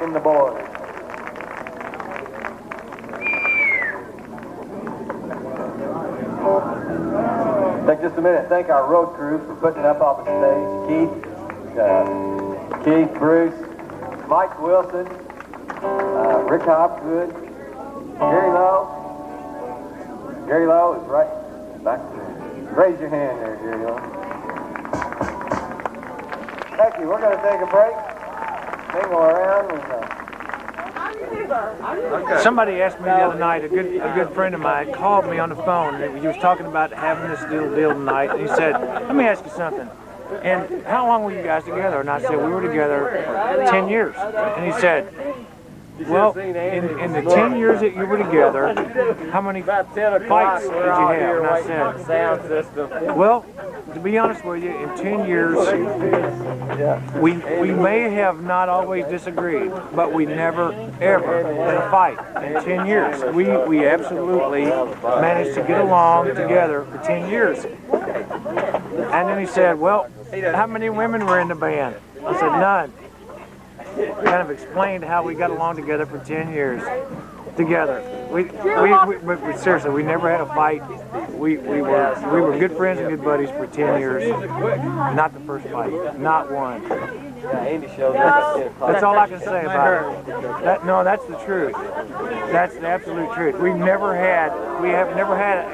welcome the boys. Take just a minute to thank our road crew for putting it up off the stage. Keith, Bruce, Mike Wilson, Rick Hopgood, Gary Lowe. Gary Lowe is right back there. Raise your hand there, Gary Lowe. Thank you. We're going to take a break. Mingle around and Somebody asked me the other night, a good friend of mine called me on the phone, and he was talking about having this deal tonight, and he said, let me ask you something. And how long were you guys together? And I said, we were together for 10 years. And he said, well, in the 10 years that you were together, how many fights did you have? And I said, well, to be honest with you, in 10 years, we may have not always disagreed, but we never, ever had a fight in 10 years. We absolutely managed to get along together for 10 years. And then he said, well, how many women were in the band? I said, none. Kind of explained how we got along together for 10 years together. We seriously, we never had a fight. We were good friends and good buddies for 10 years. Not the first fight, not one. That's all I can say about it. That's the truth. That's the absolute truth. We have never had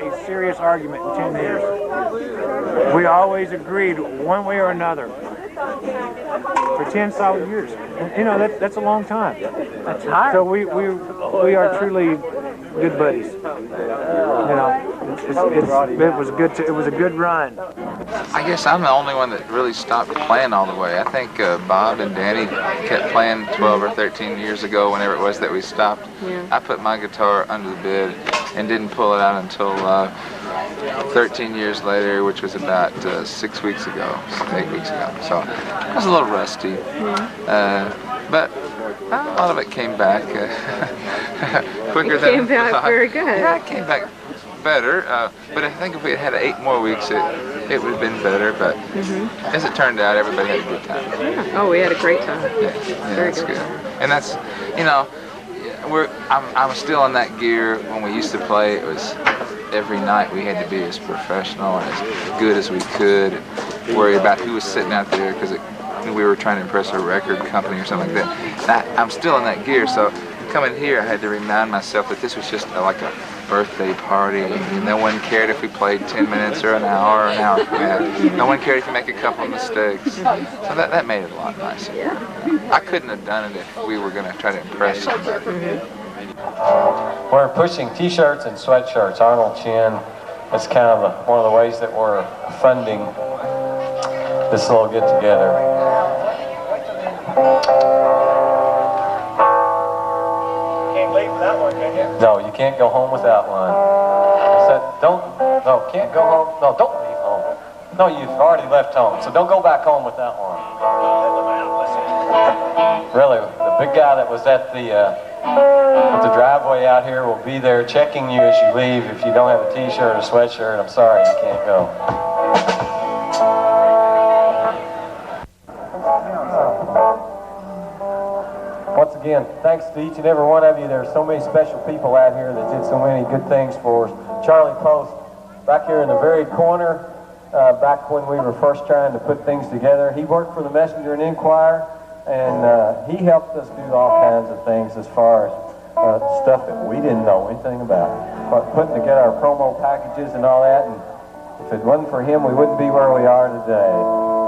a serious argument in 10 years. We always agreed one way or another for 10 solid years. And, you know, that's a long time. That's hard. So we are truly good buddies. You know, it was a good run. I guess I'm the only one that really stopped playing all the way. I think Bob and Danny kept playing 12 or 13 years ago, whenever it was that we stopped. Yeah. I put my guitar under the bed and didn't pull it out until 13 years later, which was about 6 weeks ago, 8 weeks ago. So I was a little rusty, but a lot of it came back quicker than I thought. It came back very good. Yeah, it came back better, but I think if we had 8 more weeks, it would have been better. But as it turned out, everybody had a good time. Yeah. Oh, we had a great time. Yeah, that's good. And that's, you know, I'm still in that gear. When we used to play, it was every night we had to be as professional and as good as we could, worry about who was sitting out there because we were trying to impress a record company or something like that. I'm still in that gear, so coming here I had to remind myself that this was just like a birthday party, and no one cared if we played 10 minutes or an hour or an hour and a half. No one cared if you make a couple of mistakes. So that made it a lot nicer. I couldn't have done it if we were going to try to impress somebody. We're pushing T-shirts and sweatshirts. Arnold Chinn. That's kind of one of the ways that we're funding this little get-together. Can't leave without one, can you? No, you can't go home without one. Can't go home. No, don't leave home. No, you've already left home, so don't go back home without one. Really, the big guy that was at the driveway out here will be there checking you as you leave. If you don't have a T-shirt or sweatshirt, I'm sorry, you can't go. Once again, thanks to each and every one of you. There are so many special people out here that did so many good things for us. Charlie Post, back here in the very corner, back when we were first trying to put things together. He worked for the Messenger and Enquirer, and he helped us do all kinds of things as far as stuff that we didn't know anything about. But putting together our promo packages and all that, and if it wasn't for him, we wouldn't be where we are today.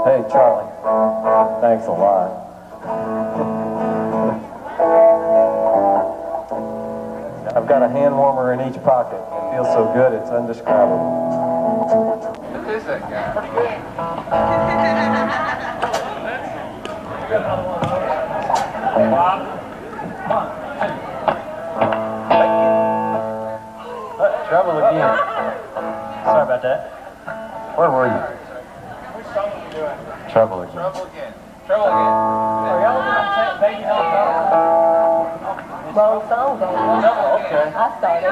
Hey, Charlie, thanks a lot. I've got a hand warmer in each pocket. It feels so good, it's indescribable. Who is that guy? Trouble again. Sorry about that. Where were you? Trouble again. Trouble again. Trouble again. Are y'all going to say Baby Don't Go? Both songs on one. Okay. I started.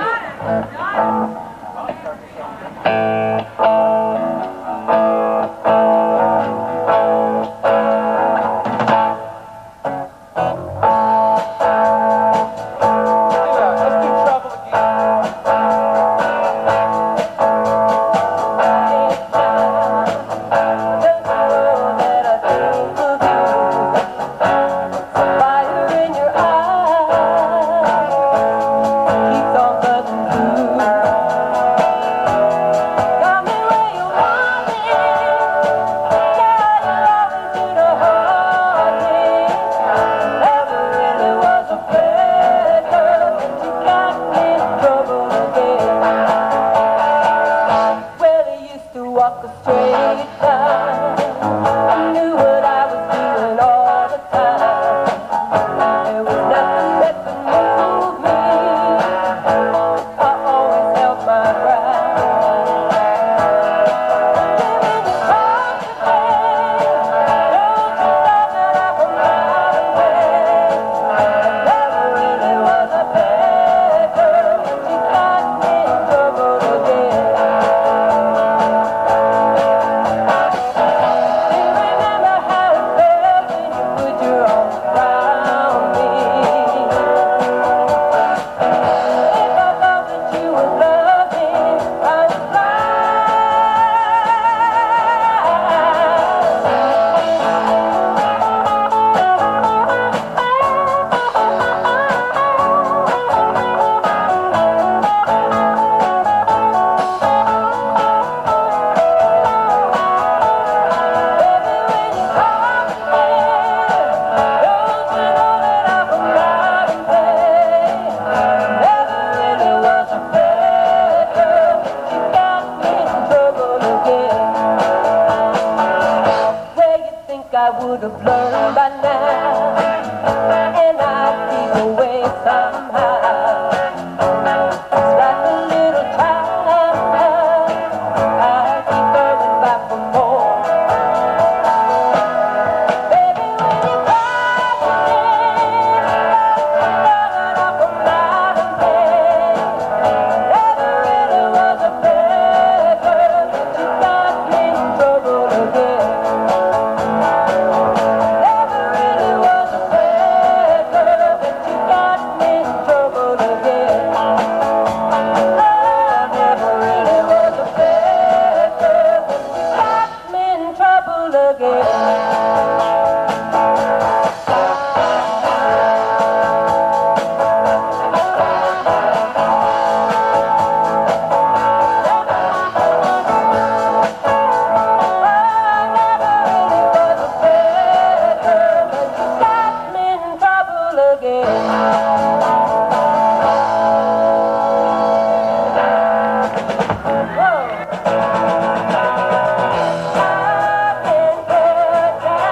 I would have learned by now, and I'd be away somehow. It's like a little child, I keep burning back for more. Baby, when you cry again, running up a mountain pain, never really was a pleasure, but you got me in trouble again. Never really was a pleasure, but you got me in trouble again. Oh, never really was a pleasure, but you got me in trouble again. Down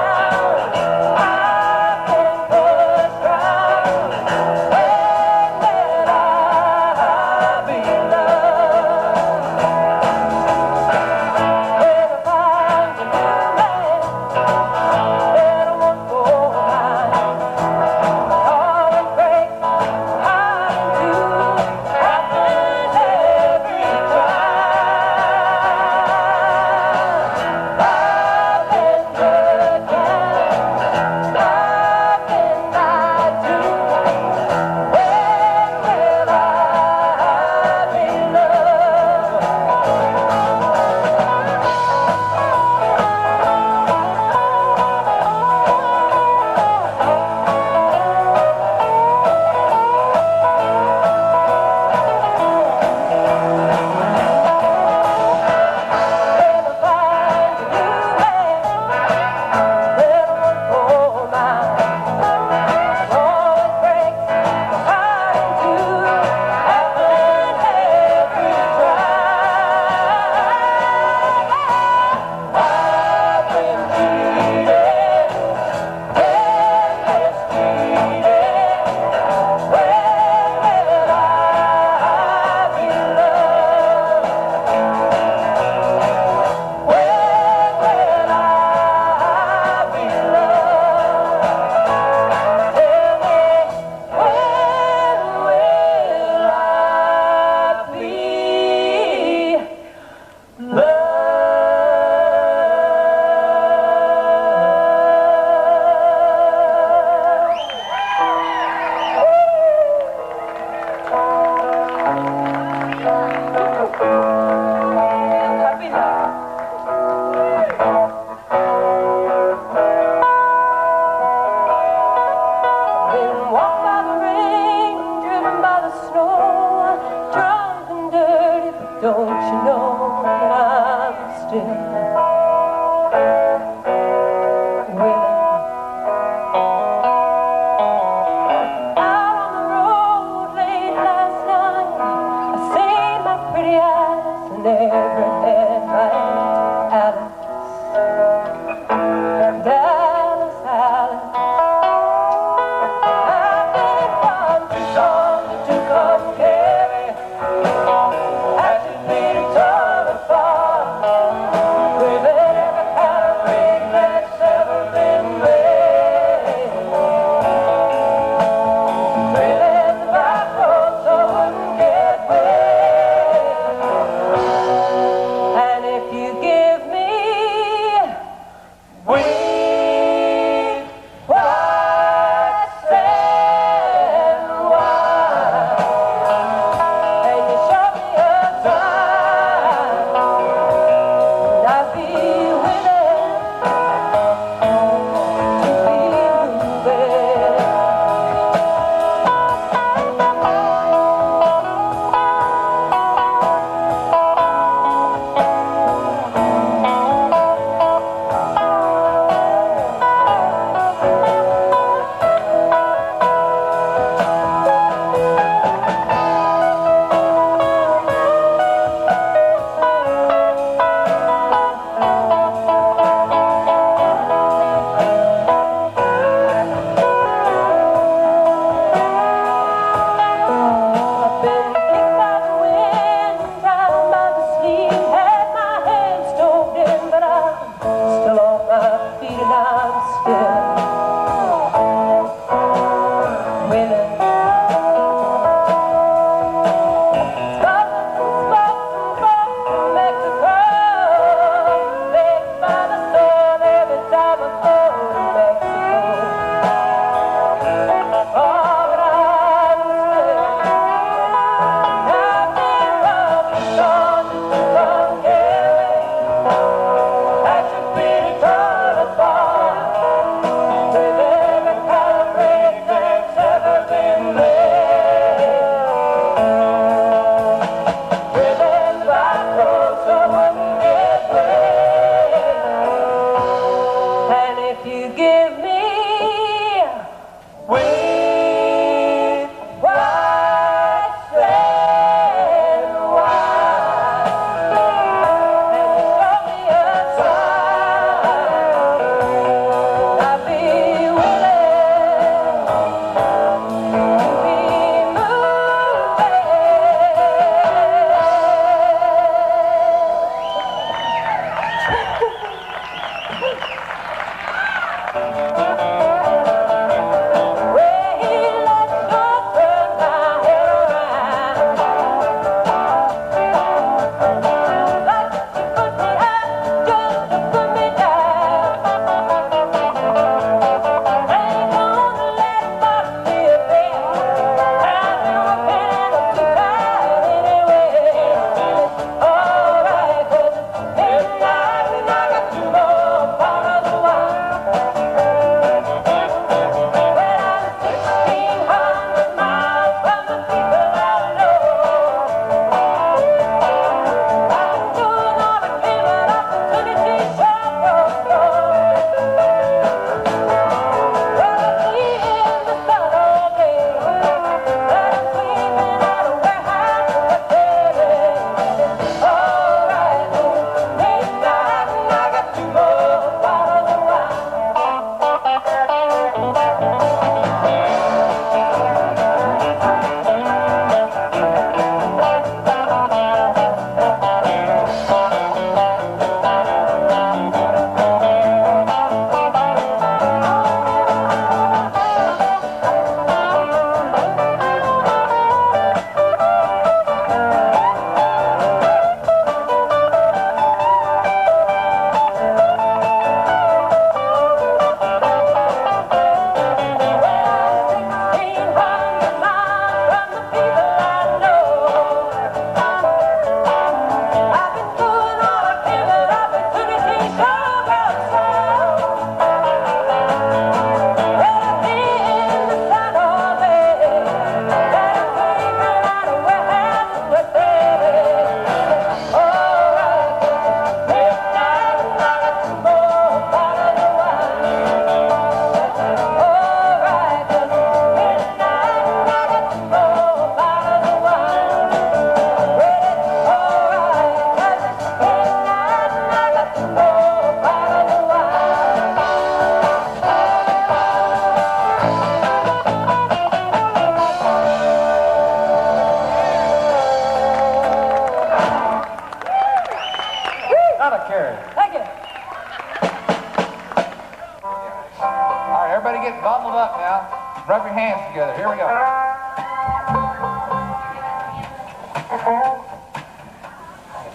get bundled up now. Rub your hands together. Here we go.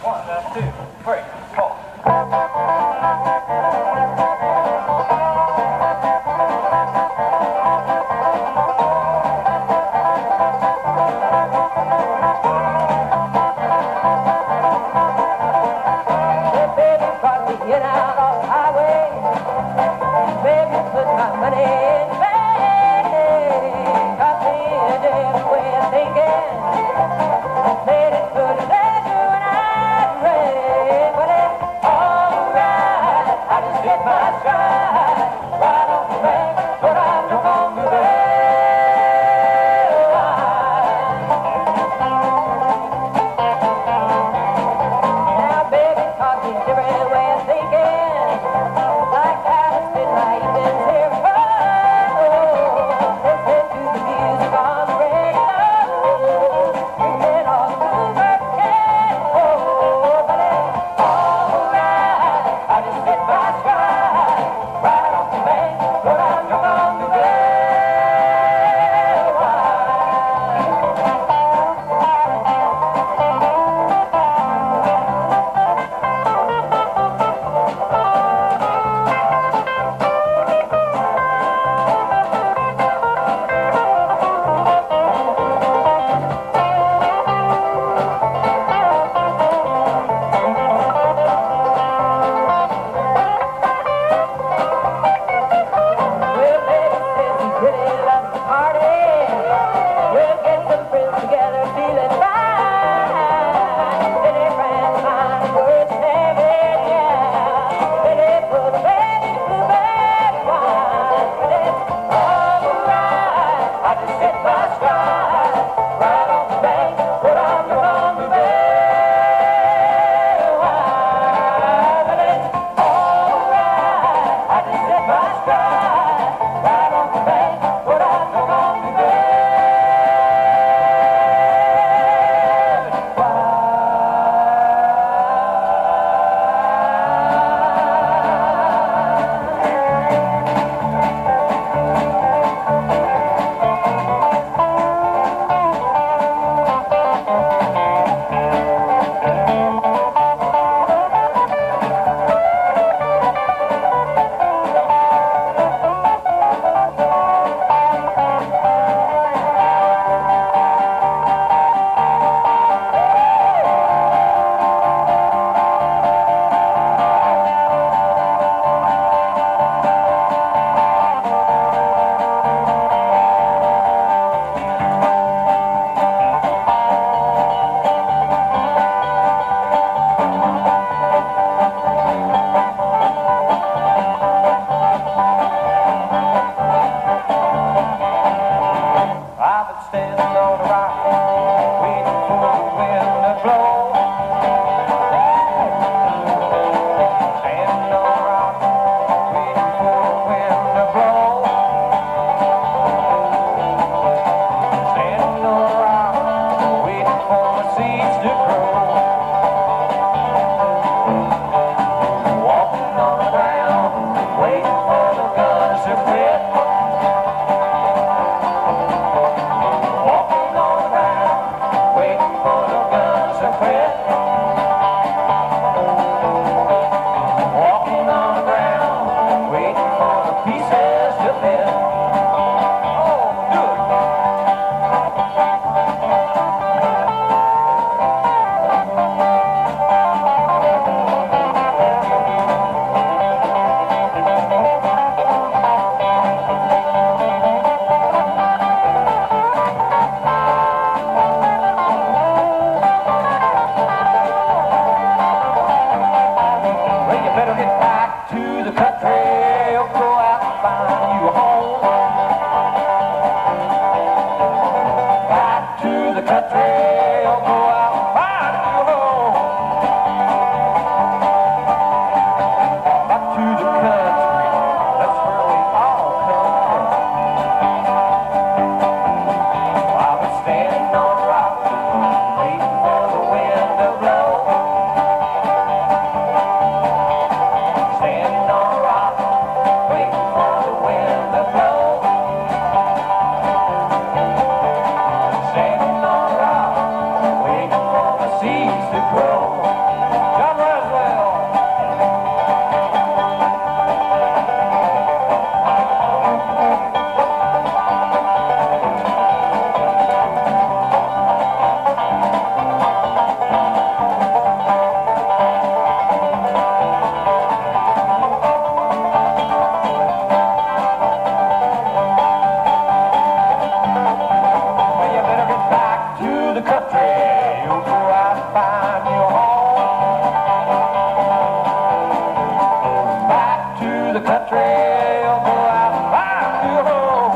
1, 2, 3, 4. Get out on the highway, baby, put my money in the bank. Got me in a different way of thinking. Made it good as they do when I'm ready. But it's alright, I just hit my stride. Right on the bank, but I'm no longer there. Now, baby, talking different way. Like Alice did my evenings here fun. Listen to the music on the radio. Drinking all the bluebird and but it's alright. I just hit my stride. Right off the bank, but I'm no longer there. Standing on a rock. the country, go out back to home.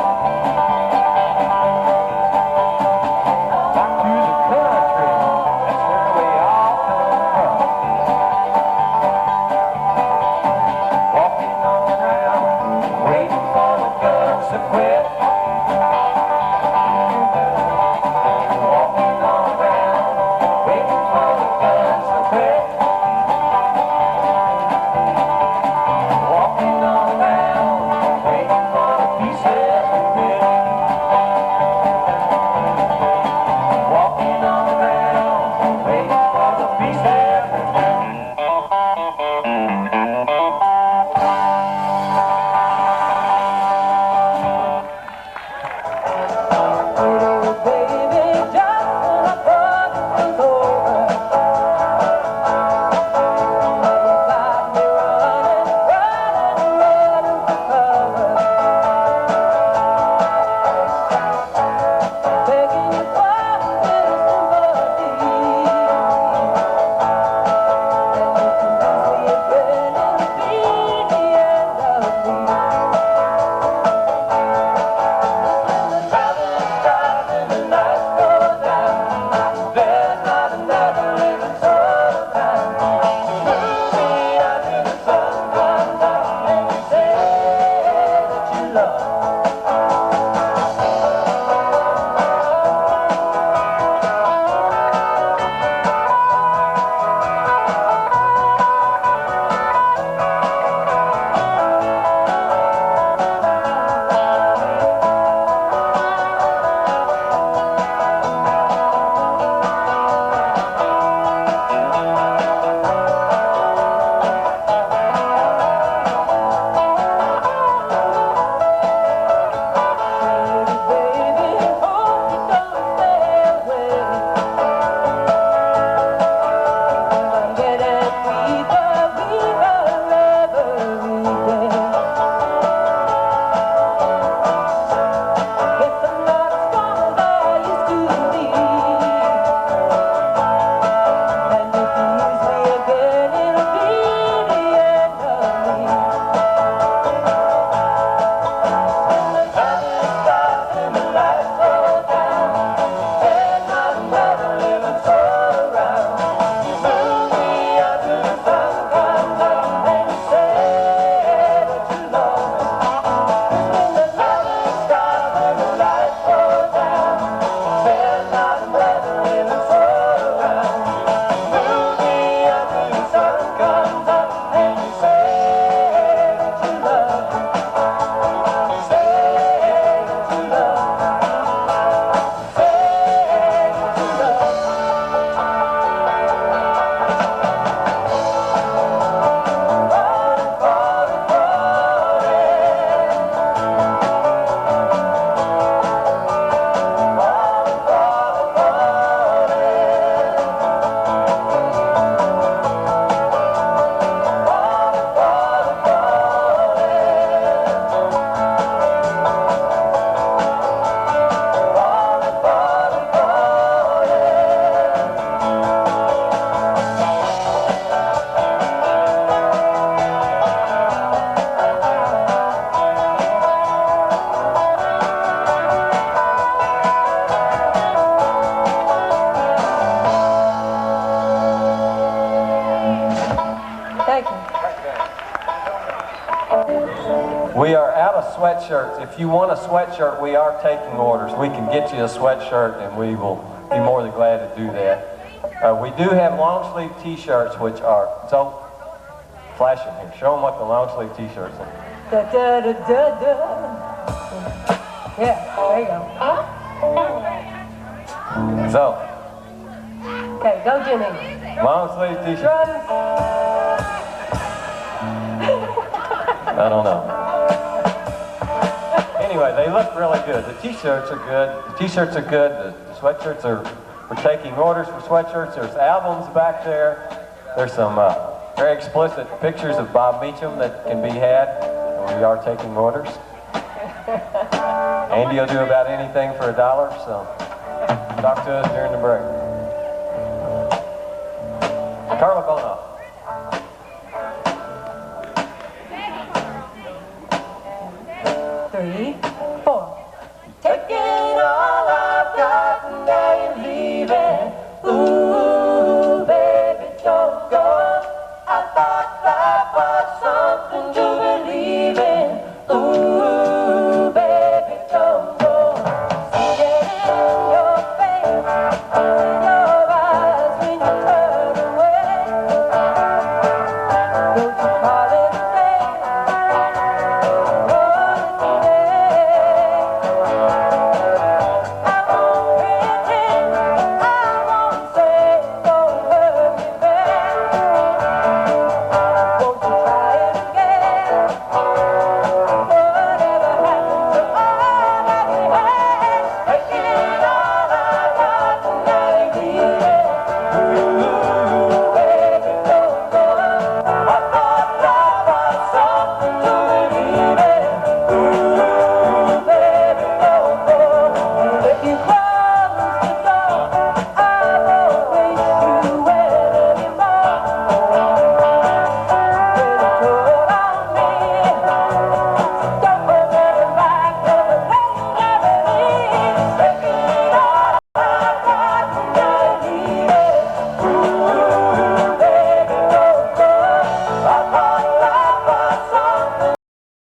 Back to the country, that's where we all come from. Walking on the ground, waiting for the guns to quit. Walking on the ground, waiting for the guns to quit. Walking on the ground, waiting for the pieces to fit. Walking on the ground, waiting for the pieces to fit. Oh, baby, just when I thought it was over, you got me running, running, running for cover. Begging you for innocent sympathy, and you can lose me again and be the end of me. When the traveling stops and the lights go down, there's not another living soul around. Move me out till the sun comes up and you say that you love. Baby, hope you don't stay away. I'm getting weaker, weaker every day. Guess I'm not as strong as I used to be. And if you use me again, it'll be the end of me. When the traveling stops and the lights go down, there's not another living soul around. Move me out till the sun comes up and you say that you love me. 'Cause when the traveling stops and the lights go down, there's not another living soul around. Move me out till the sun comes up and you say that you love me. Say that you love me. Say that you love me. Running for the glory. Running for the glory. Running for the glory. Running for the glory. Thank you. We are out of sweatshirts. If you want a sweatshirt, we are taking orders. We can get you a sweatshirt and we will be more than glad to do that. We do have long sleeve t-shirts which are, so flash them here. Show them what the long sleeve t-shirts are. Da, da, da, da, da. Yeah, there you go. So, Okay, go Jimmy. long sleeve t-shirt. Run. I don't know. Anyway, they look really good. The t-shirts are good. The t-shirts are good. The sweatshirts are, we're taking orders for sweatshirts. There's albums back there. There's some very explicit pictures of Bob Meacham that can be had. We are taking orders. Andy will do about anything for $1, so talk to us during the break. Carla Bonoff. 3, 4.